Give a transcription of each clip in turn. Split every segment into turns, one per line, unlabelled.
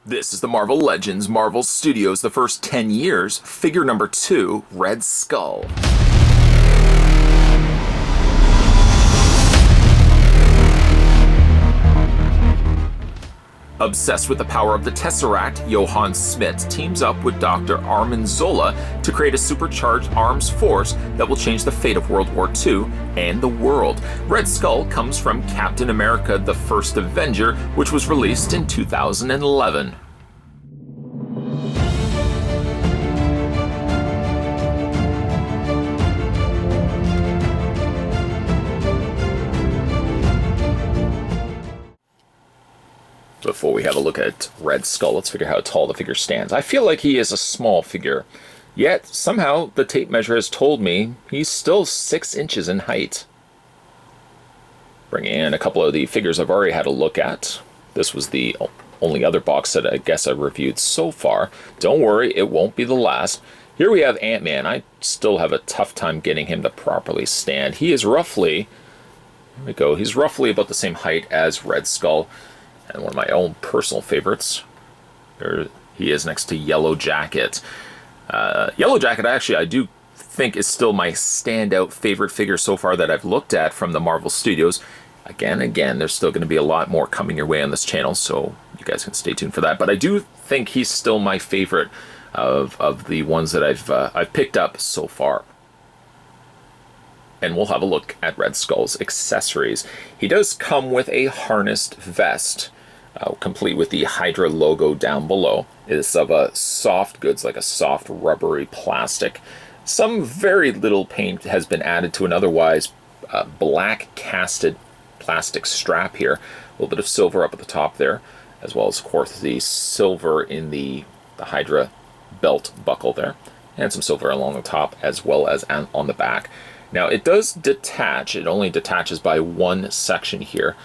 This is the Marvel Legends Marvel Studios, the first 10 years, figure number 2, Red Skull. Obsessed with the power of the Tesseract, Johann Schmidt teams up with Dr. Armin Zola to create a supercharged arms force that will change the fate of World War II and the world. Red Skull comes from Captain America: The First Avenger, which was released in 2011. Before we have a look at Red Skull, let's figure how tall the figure stands. I feel like he is a small figure, yet somehow the tape measure has told me he's still 6 inches in height. Bringing in a couple of the figures I've already had a look at. This was the only other box that I guess I've reviewed so far. Don't worry, it won't be the last. Here we have Ant-Man. I still have a tough time getting him to properly stand. He is roughly, here we go, he's roughly about the same height as Red Skull. And one of my own personal favorites, there he is next to Yellow Jacket. Yellow Jacket, actually, I do think is still my standout favorite figure so far that I've looked at from the Marvel Studios. Again, there's still going to be a lot more coming your way on this channel, so you guys can stay tuned for that. But I do think he's still my favorite of the ones that I've picked up so far. And we'll have a look at Red Skull's accessories. He does come with a harnessed vest, complete with the Hydra logo down below. It is of a soft goods, like a soft rubbery plastic. Some very little paint has been added to an otherwise black casted plastic strap here. A little bit of silver up at the top there, as well as, of course, the silver in the Hydra belt buckle there, and some silver along the top as well as on the back. Now, it does detach. It only detaches by one section here.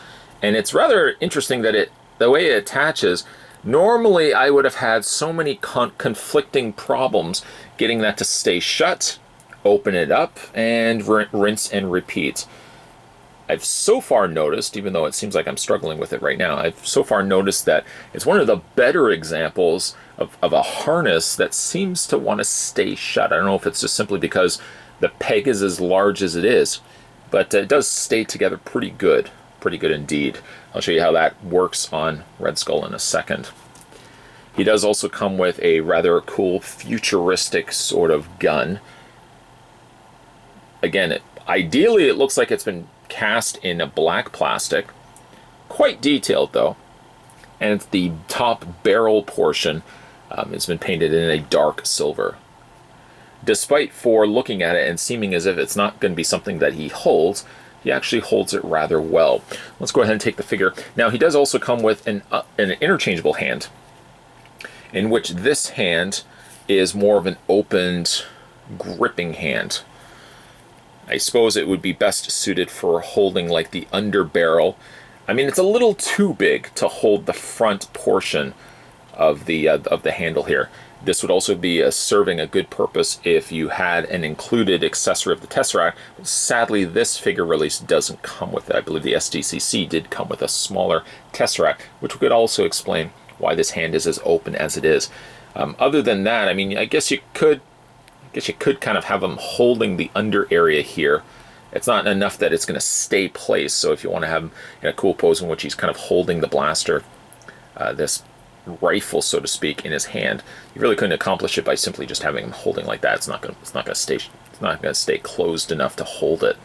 And it's rather interesting that the way it attaches, normally I would have had so many conflicting problems getting that to stay shut, open it up, and rinse and repeat. I've so far noticed, even though it seems like I'm struggling with it right now, I've so far noticed that it's one of the better examples of a harness that seems to want to stay shut. I don't know if it's just simply because the peg is as large as it is, but it does stay together pretty good indeed. I'll show you how that works on Red Skull in a second. He does also come with a rather cool futuristic sort of gun. Again, ideally it looks like it's been cast in a black plastic, quite detailed though, and the top barrel portion has been painted in a dark silver. Despite for looking at it and seeming as if it's not going to be something that he holds, he actually holds it rather well. Let's go ahead and take the figure. Now, he does also come with an interchangeable hand, in which this hand is more of an opened, gripping hand. I suppose it would be best suited for holding like the under barrel. I mean, it's a little too big to hold the front portion of the handle here. This would also be serving a good purpose if you had an included accessory of the Tesseract. Sadly, this figure release doesn't come with it. I believe the SDCC did come with a smaller Tesseract, which could also explain why this hand is as open as it is. Other than that, I mean, I guess you could kind of have him holding the under area here. It's not enough that it's going to stay placed, so if you want to have him in a cool pose in which he's kind of holding the blaster, this rifle, so to speak, in his hand, you really couldn't accomplish it by simply just having him holding like that. It's not going to stay closed enough to hold it.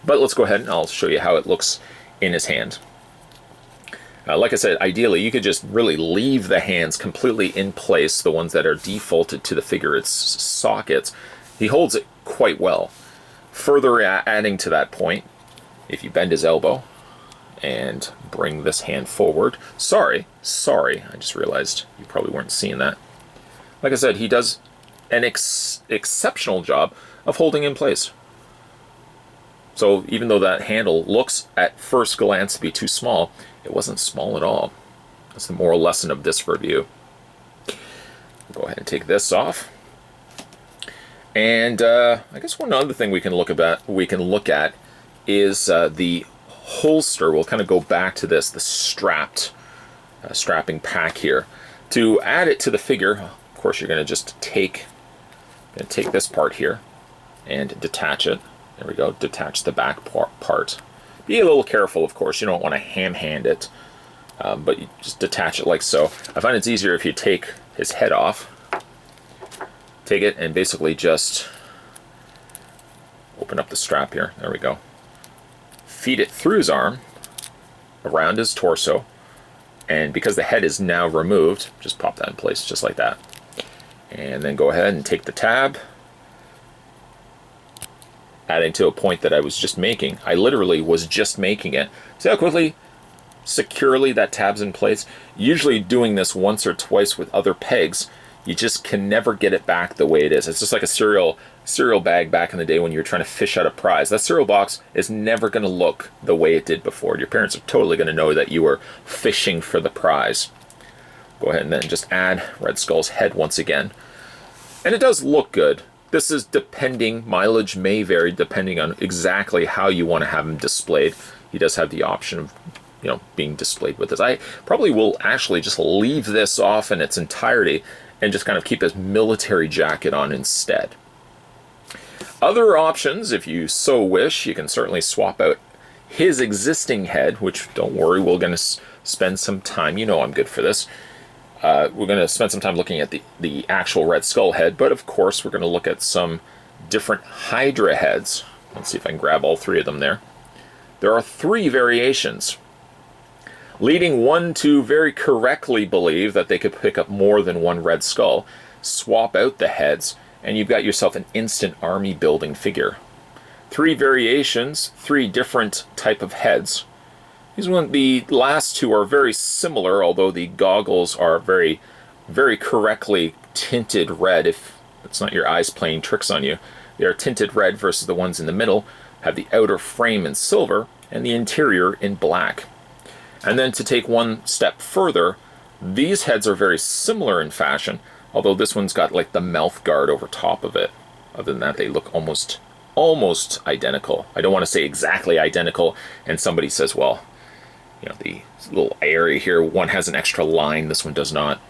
But let's go ahead and I'll show you how it looks in his hand. Like I said, ideally you could just really leave the hands completely in place, the ones that are defaulted to the figure's sockets. He holds it quite well. Further adding to that point, if you bend his elbow and bring this hand forward. Sorry, I just realized you probably weren't seeing that. Like I said, he does an exceptional job of holding in place. So even though that handle looks at first glance to be too small, it wasn't small at all. That's the moral lesson of this review. Go ahead and take this off. And I guess one other thing we can look at is the holster. We'll kind of go back to this, the strapping pack here. To add it to the figure, of course, you're going to just take this part here and detach it. There we go, detach the back part. Be a little careful, of course. You don't want to ham-hand it, but you just detach it like so. I find it's easier if you take his head off. Take it and basically just open up the strap here. There we go. Feed it through his arm, around his torso, and because the head is now removed, just pop that in place just like that. And then go ahead and take the tab, adding to a point that I was just making. I literally was just making it. See how quickly, securely that tab's in place? Usually doing this once or twice with other pegs, you just can never get it back the way it is. It's just like a cereal bag back in the day when you were trying to fish out a prize. That cereal box is never going to look the way it did before. Your parents are totally going to know that you were fishing for the prize. Go ahead and then just add Red Skull's head once again. And it does look good. This is depending, mileage may vary depending on exactly how you want to have him displayed. He does have the option of, you know, being displayed with this. I probably will actually just leave this off in its entirety and just kind of keep his military jacket on instead. Other options, if you so wish, you can certainly swap out his existing head, which, don't worry, we're going to spend some time, you know I'm good for this. We're going to spend some time looking at the actual Red Skull head, but of course we're going to look at some different Hydra heads. Let's see if I can grab all three of them there. There are 3 variations, leading one to very correctly believe that they could pick up more than one Red Skull. Swap out the heads, and you've got yourself an instant army building figure. 3 variations, 3 different type of heads. The last 2 are very similar, although the goggles are very, very correctly tinted red. If it's not your eyes playing tricks on you, they are tinted red versus the ones in the middle have the outer frame in silver and the interior in black. And then to take one step further, these heads are very similar in fashion, although this one's got like the mouth guard over top of it. Other than that, they look almost identical. I don't want to say exactly identical, and somebody says, well, you know, the little area here, one has an extra line, this one does not.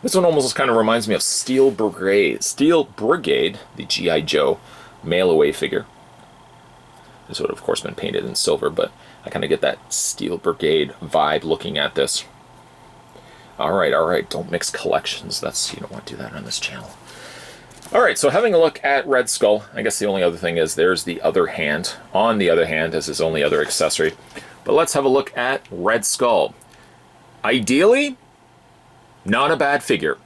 This one almost kind of reminds me of Steel Brigade, the G.I. Joe mail-away figure. This would have, of course, been painted in silver, but I kind of get that Steel Brigade vibe looking at this. Alright, don't mix collections. You don't want to do that on this channel. Alright, so having a look at Red Skull, I guess the only other thing is there's the other hand. On the other hand as his only other accessory. But let's have a look at Red Skull. Ideally, not a bad figure.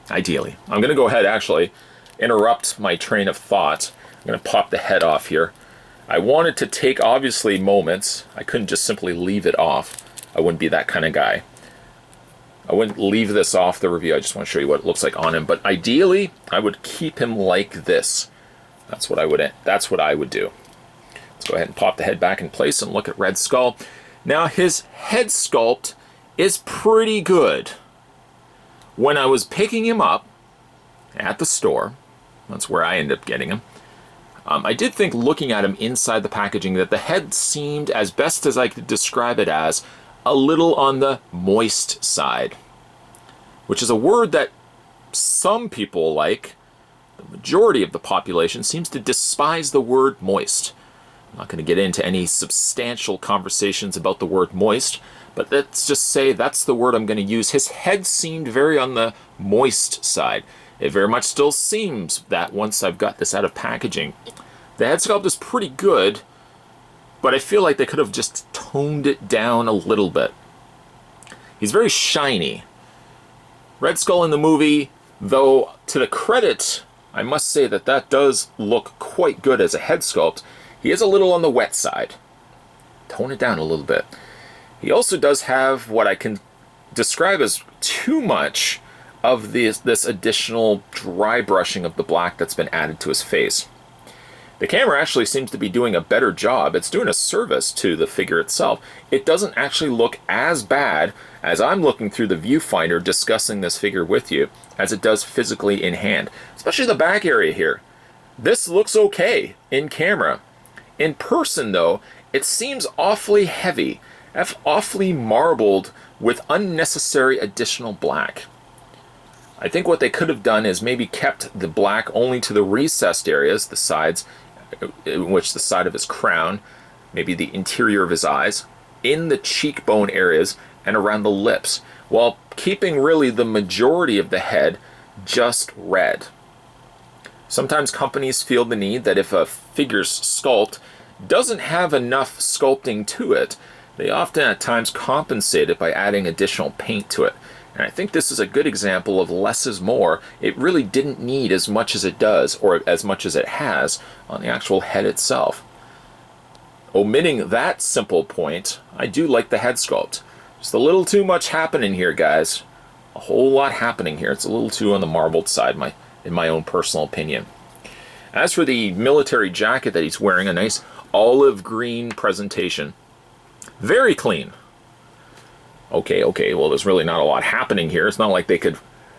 Ideally. I'm going to go ahead, actually, interrupt my train of thought. I'm going to pop the head off here. I wanted to take, obviously, moments. I couldn't just simply leave it off. I wouldn't be that kind of guy. I wouldn't leave this off the review. I just want to show you what it looks like on him. But ideally, I would keep him like this. That's what I would do. Let's go ahead and pop the head back in place and look at Red Skull. Now, his head sculpt is pretty good. When I was picking him up at the store, that's where I ended up getting him, I did think, looking at him inside the packaging, that the head seemed, as best as I could describe it as, a little on the moist side, which is a word that some people like. The majority of the population seems to despise the word moist. I'm not going to get into any substantial conversations about the word moist, but let's just say that's the word I'm going to use. His head seemed very on the moist side. It very much still seems that once I've got this out of packaging. The head sculpt is pretty good, but I feel like they could have just toned it down a little bit. He's very shiny. Red Skull in the movie, though, to the credit, I must say that does look quite good as a head sculpt. He is a little on the wet side. Tone it down a little bit. He also does have what I can describe as too much of this additional dry brushing of the black that's been added to his face. The camera actually seems to be doing a better job. It's doing a service to the figure itself. It doesn't actually look as bad as I'm looking through the viewfinder discussing this figure with you as it does physically in hand, especially the back area here. This looks okay in camera. In person, though, it seems awfully heavy, awfully marbled, with unnecessary additional black. I think what they could have done is maybe kept the black only to the recessed areas, the sides, in which the side of his crown, maybe the interior of his eyes, in the cheekbone areas, and around the lips, while keeping really the majority of the head just red. Sometimes companies feel the need that if a figure's sculpt doesn't have enough sculpting to it, they often at times compensate it by adding additional paint to it. And I think this is a good example of less is more. It really didn't need as much as it does, or as much as it has, on the actual head itself. Omitting that simple point, I do like the head sculpt. Just a little too much happening here, guys. A whole lot happening here. It's a little too on the marbled side, in my own personal opinion. As for the military jacket that he's wearing, a nice olive green presentation. Very clean. Okay, well, there's really not a lot happening here. It's not like they could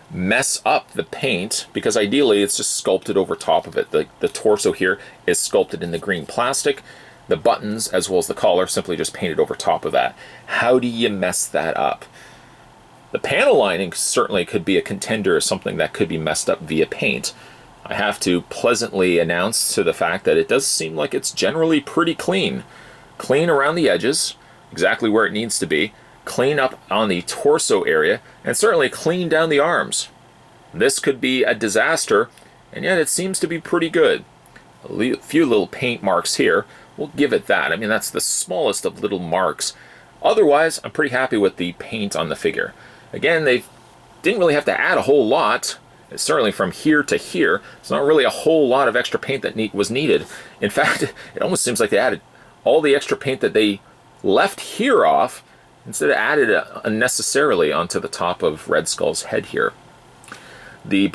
mess up the paint, because ideally it's just sculpted over top of it. The torso here is sculpted in the green plastic. The buttons, as well as the collar, simply just painted over top of that. How do you mess that up? The panel lining certainly could be a contender as something that could be messed up via paint. I have to pleasantly announce to the fact that it does seem like it's generally pretty clean. Clean around the edges, exactly where it needs to be. Clean up on the torso area, and certainly clean down the arms. This could be a disaster, and yet it seems to be pretty good. A few little paint marks here. We'll give it that. I mean, that's the smallest of little marks. Otherwise, I'm pretty happy with the paint on the figure. Again, they didn't really have to add a whole lot. Certainly from here to here, it's not really a whole lot of extra paint that was needed. In fact, it almost seems like they added all the extra paint that they left here off, instead of added it unnecessarily onto the top of Red Skull's head here. The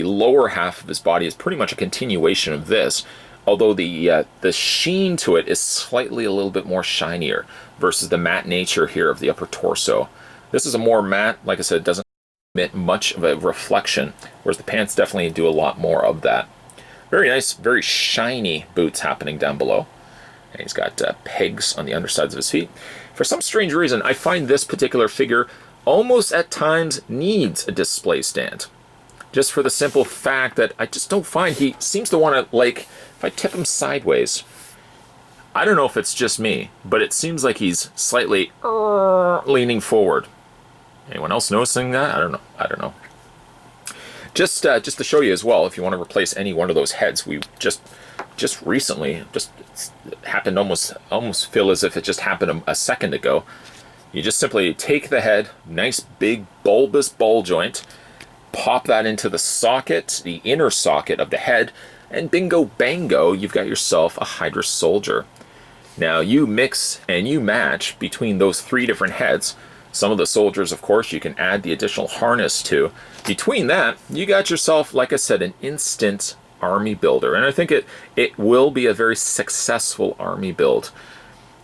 lower half of his body is pretty much a continuation of this, although the sheen to it is slightly a little bit more shinier versus the matte nature here of the upper torso. This is a more matte, like I said, it doesn't emit much of a reflection, whereas the pants definitely do a lot more of that. Very nice, very shiny boots happening down below. And he's got pegs on the undersides of his feet. For some strange reason, I find this particular figure almost at times needs a display stand. Just for the simple fact that I just don't find he seems to want to, like, if I tip him sideways, I don't know if it's just me, but it seems like he's slightly leaning forward. Anyone else noticing that? I don't know. Just to show you as well, if you want to replace any one of those heads, we just recently, it's happened, almost feel as if it just happened a second ago. You just simply take the head, nice big bulbous ball joint, pop that into the socket, the inner socket of the head, and bingo bango, you've got yourself a Hydra soldier. Now you mix and you match between those three different heads. Some of the soldiers, of course, you can add the additional harness to. Between that, you got yourself, like I said, an instant army builder. And I think it will be a very successful army build.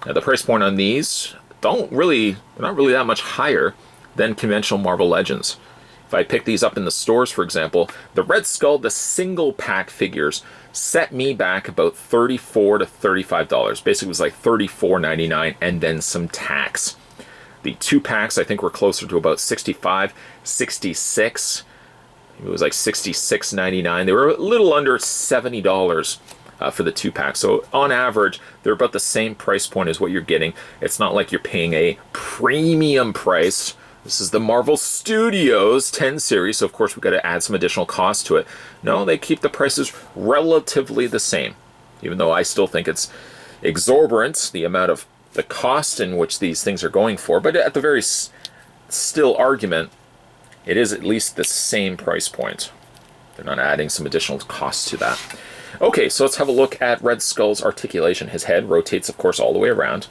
Now, the price point on these not really that much higher than conventional Marvel Legends. If I pick these up in the stores, for example, the Red Skull, the single pack figures, set me back about $34 to $35. Basically, it was like $34.99 and then some tax. The 2-packs, I think, were closer to about $65, $66. It was like $66.99. They were a little under $70 for the 2-pack. So on average, they're about the same price point as what you're getting. It's not like you're paying a premium price. This is the Marvel Studios 10 series, so of course we've got to add some additional cost to it. No, they keep the prices relatively the same, even though I still think it's exorbitant, the amount of the cost in which these things are going for. But at the very still argument, it is at least the same price point. They're not adding some additional cost to that. Okay, so let's have a look at Red Skull's articulation. His head rotates, of course, all the way around.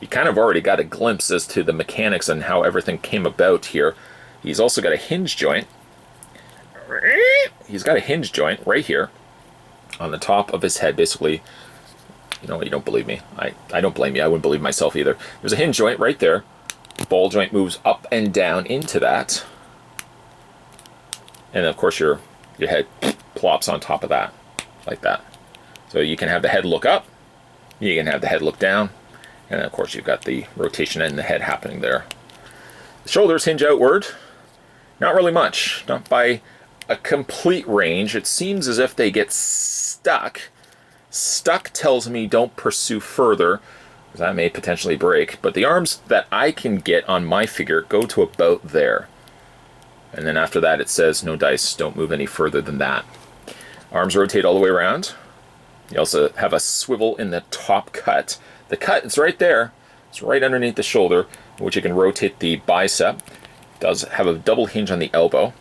You kind of already got a glimpse as to the mechanics and how everything came about here. He's also got a hinge joint. He's got a hinge joint right here on the top of his head, basically. You know what, you don't believe me. I don't blame you. I wouldn't believe myself either. There's a hinge joint right there. Ball joint moves up and down into that. And of course your head plops on top of that, like that. So you can have the head look up, you can have the head look down, and of course you've got the rotation and the head happening there. Shoulders hinge outward. Not really much. Not by a complete range. It seems as if they get stuck. Stuck tells me don't pursue further, because that may potentially break. But the arms that I can get on my figure go to about there. And then after that it says no dice, don't move any further than that. Arms rotate all the way around. You also have a swivel in the top cut. The cut is right there. It's right underneath the shoulder, which you can rotate the bicep. It does have a double hinge on the elbow.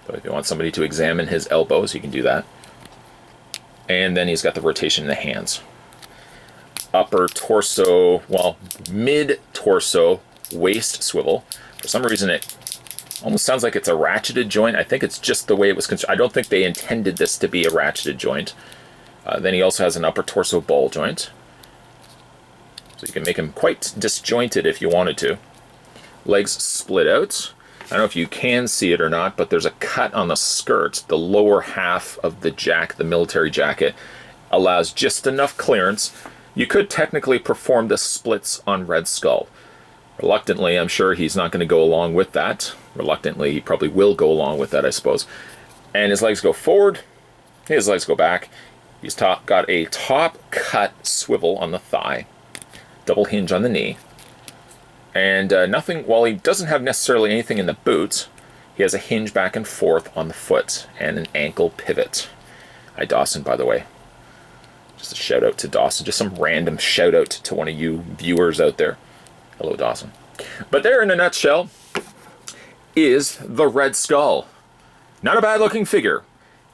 So if you want somebody to examine his elbows, you can do that. And then he's got the rotation in the hands. Upper torso, well, mid-torso waist swivel. For some reason it almost sounds like it's a ratcheted joint. I think it's just the way it was constructed. I don't think they intended this to be a ratcheted joint. Then he also has an upper torso ball joint. So you can make him quite disjointed if you wanted to. Legs split out. I don't know if you can see it or not, but there's a cut on the skirt. The lower half of the jacket, the military jacket, allows just enough clearance. You could technically perform the splits on Red Skull. Reluctantly, I'm sure he's not going to go along with that. Reluctantly, he probably will go along with that, I suppose. And his legs go forward, his legs go back. He's got a top cut swivel on the thigh, double hinge on the knee. And nothing, while he doesn't have necessarily anything in the boot, he has a hinge back and forth on the foot and an ankle pivot. Hi, Dawson, by the way. Just a shout out to Dawson. Just some random shout out to one of you viewers out there. Hello, Dawson. But there, in a nutshell, is the Red Skull. Not a bad looking figure.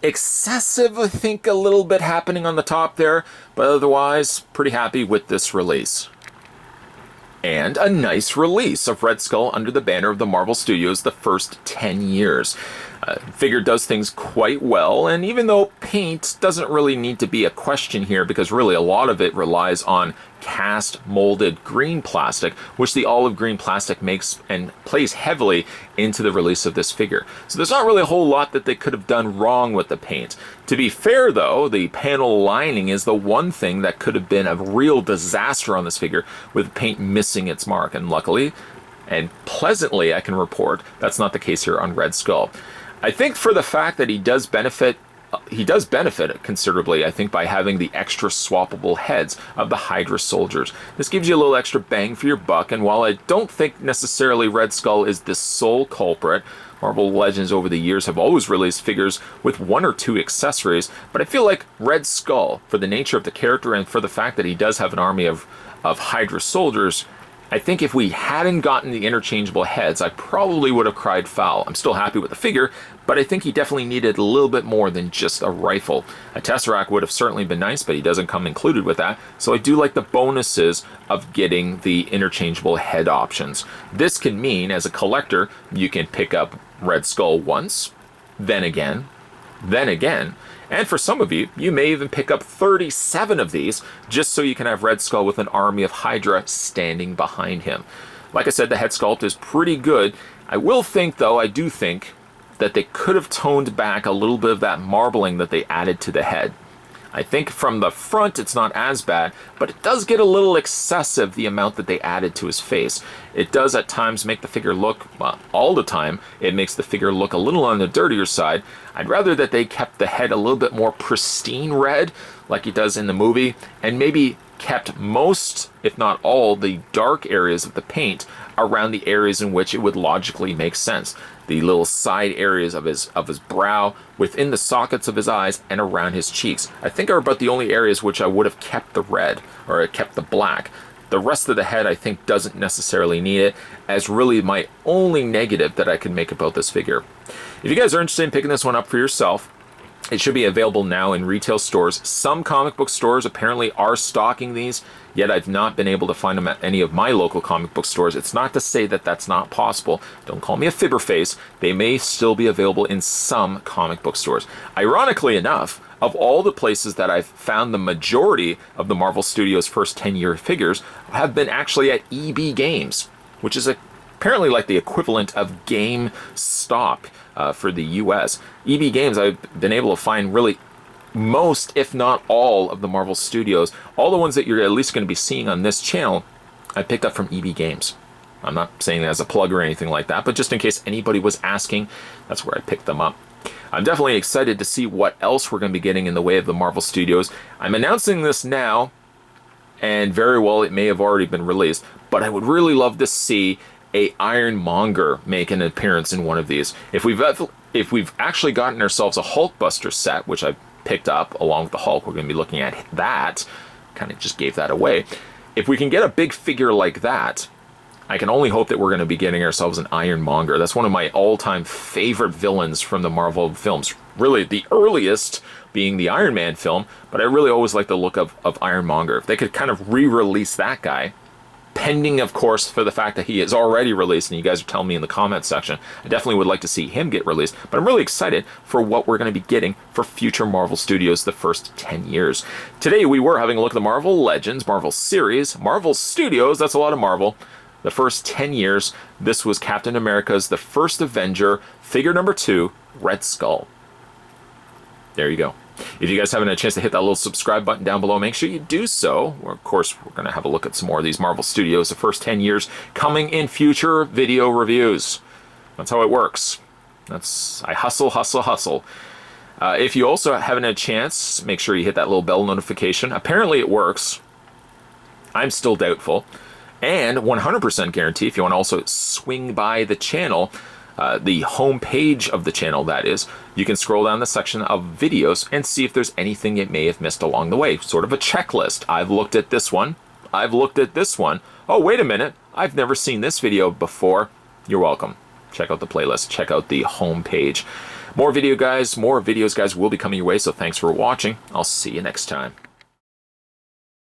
Excessive, I think, a little bit happening on the top there, but otherwise, pretty happy with this release. And a nice release of Red Skull under the banner of the Marvel Studios the first 10 years. Figure does things quite well, and even though paint doesn't really need to be a question here, because really a lot of it relies on cast molded green plastic, which the olive green plastic makes and plays heavily into the release of this figure. So there's not really a whole lot that they could have done wrong with the paint. To be fair though, the panel lining is the one thing that could have been a real disaster on this figure, with paint missing its mark, and luckily and pleasantly I can report that's not the case here on Red Skull. I think for the fact that he does benefit considerably, I think, by having the extra swappable heads of the Hydra soldiers. This gives you a little extra bang for your buck, and while I don't think necessarily Red Skull is the sole culprit, Marvel Legends over the years have always released figures with one or two accessories, but I feel like Red Skull, for the nature of the character and for the fact that he does have an army of Hydra soldiers, I think if we hadn't gotten the interchangeable heads, I probably would have cried foul. I'm still happy with the figure, but I think he definitely needed a little bit more than just a rifle. A Tesseract would have certainly been nice, but he doesn't come included with that. So I do like the bonuses of getting the interchangeable head options. This can mean, as a collector, you can pick up Red Skull once, then again, and for some of you, you may even pick up 37 of these just so you can have Red Skull with an army of Hydra standing behind him. Like I said, the head sculpt is pretty good. I do think that they could have toned back a little bit of that marbling that they added to the head. I think from the front it's not as bad, but it does get a little excessive, the amount that they added to his face. It does at times make the figure look, well, all the time, it makes the figure look a little on the dirtier side. I'd rather that they kept the head a little bit more pristine red, like he does in the movie, and maybe kept most, if not all, the dark areas of the paint around the areas in which it would logically make sense. The little side areas of his brow, within the sockets of his eyes, and around his cheeks, I think are about the only areas which I would have kept the red, or kept the black. The rest of the head, I think, doesn't necessarily need it, as really my only negative that I can make about this figure. If you guys are interested in picking this one up for yourself, it should be available now in retail stores. Some comic book stores apparently are stocking these, yet I've not been able to find them at any of my local comic book stores. It's not to say that that's not possible. Don't call me a fibber face. They may still be available in some comic book stores. Ironically enough, of all the places that I've found the majority of the Marvel Studios' first 10-year figures have been actually at EB Games, which is apparently like the equivalent of GameStop for the US. EB Games, I've been able to find really most, if not all, of the Marvel Studios. All the ones that you're at least going to be seeing on this channel, I picked up from EB Games. I'm not saying that as a plug or anything like that, but just in case anybody was asking, that's where I picked them up. I'm definitely excited to see what else we're going to be getting in the way of the Marvel Studios. I'm announcing this now, and very well it may have already been released, but I would really love to see a Ironmonger make an appearance in one of these. If we've actually gotten ourselves a Hulkbuster set, which I picked up along with the Hulk, we're going to be looking at that. Kind of just gave that away. If we can get a big figure like that, I can only hope that we're going to be getting ourselves an Ironmonger. That's one of my all-time favorite villains from the Marvel films. Really, the earliest being the Iron Man film, but I really always like the look of Ironmonger. If they could kind of re-release that guy, pending, of course, for the fact that he is already released, and you guys are telling me in the comments section, I definitely would like to see him get released, but I'm really excited for what we're going to be getting for future Marvel Studios the first 10 years. Today, we were having a look at the Marvel Legends, Marvel Series, Marvel Studios, that's a lot of Marvel, the first 10 years. This was Captain America's The First Avenger, figure number 2, Red Skull. There you go. If you guys haven't had a chance to hit that little subscribe button down below, make sure you do so. Of course, we're going to have a look at some more of these Marvel Studios, the first 10 years, coming in future video reviews. That's how it works. I hustle, hustle, hustle. If you also haven't had a chance, make sure you hit that little bell notification. Apparently it works. I'm still doubtful. And 100% guarantee, if you want to also swing by the channel, the home page of the channel, that is, you can scroll down the section of videos and see if there's anything it may have missed along the way. Sort of a checklist. I've looked at this one. I've looked at this one. Oh, wait a minute. I've never seen this video before. You're welcome. Check out the playlist. Check out the home page. More videos, guys, will be coming your way, so thanks for watching. I'll see you next time.